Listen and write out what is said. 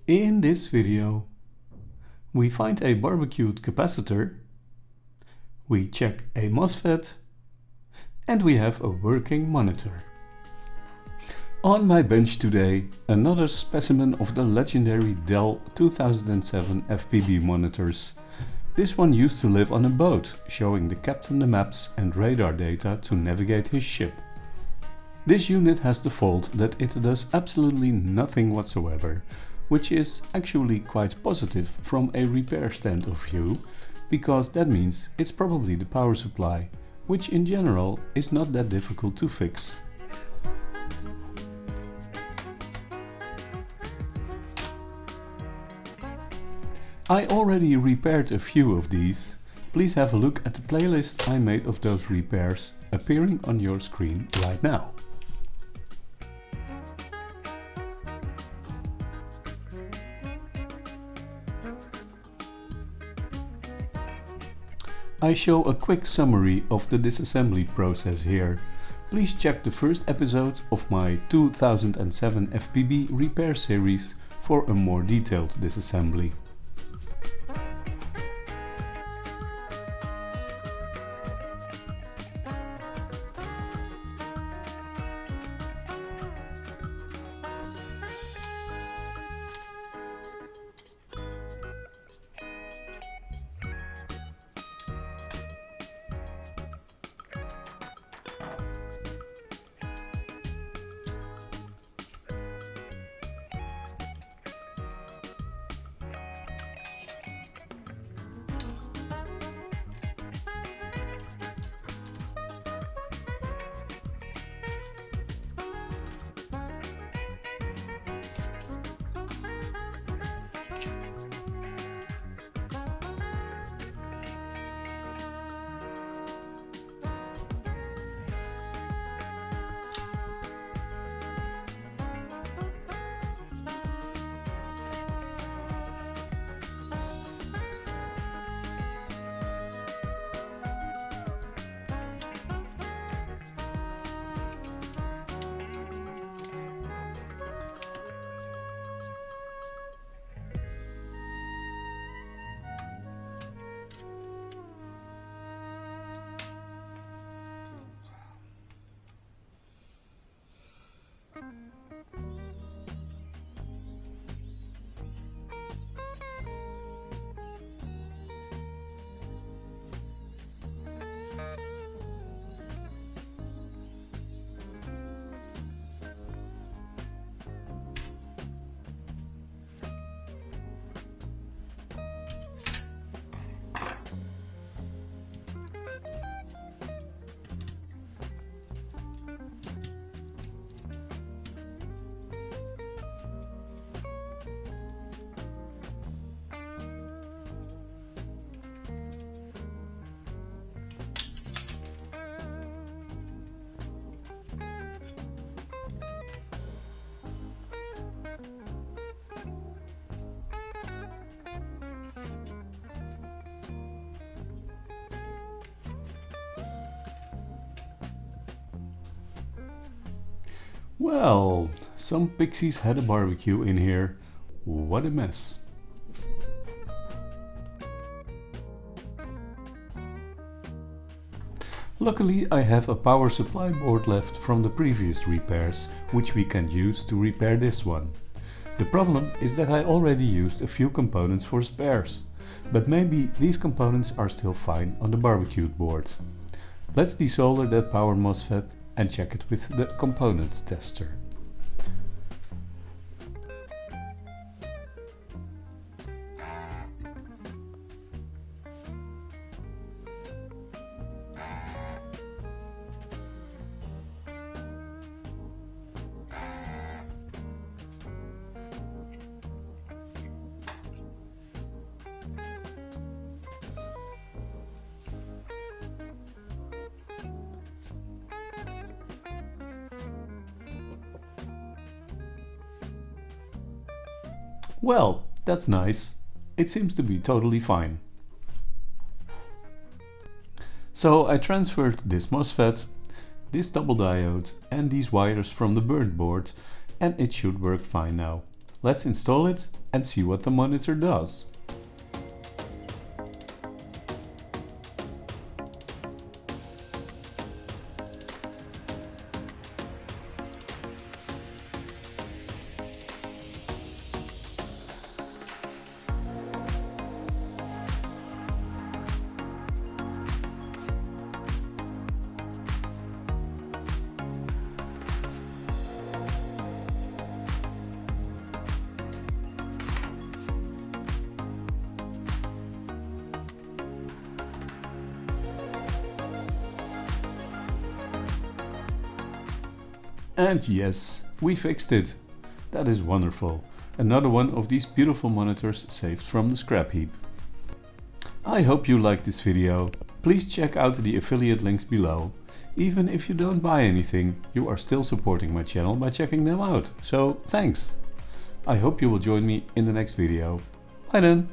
In this video, we find a barbecued capacitor, we check a MOSFET, and we have a working monitor. On my bench today, another specimen of the legendary Dell 2007FPb monitors. This one used to live on a boat, showing the captain the maps and radar data to navigate his ship. This unit has the fault that it does absolutely nothing whatsoever, which is actually quite positive from a repair stand of view, because that means it's probably the power supply, which in general is not that difficult to fix. I already repaired a few of these. Please have a look at the playlist I made of those repairs, appearing on your screen right now. I show a quick summary of the disassembly process here. Please check the first episode of my 2007FPb repair series for a more detailed disassembly. Well, some pixies had a barbecue in here. What a mess. Luckily, I have a power supply board left from the previous repairs, which we can use to repair this one. The problem is that I already used a few components for spares, but maybe these components are still fine on the barbecued board. Let's desolder that power MOSFET and check it with the component tester. Well, that's nice. It seems to be totally fine. So I transferred this MOSFET, this double diode and these wires from the burnt board, and it should work fine now. Let's install it and see what the monitor does. And yes, we fixed it. That is wonderful. Another one of these beautiful monitors saved from the scrap heap. I hope you liked this video. Please check out the affiliate links below. Even if you don't buy anything, you are still supporting my channel by checking them out. So thanks. I hope you will join me in the next video. Bye then.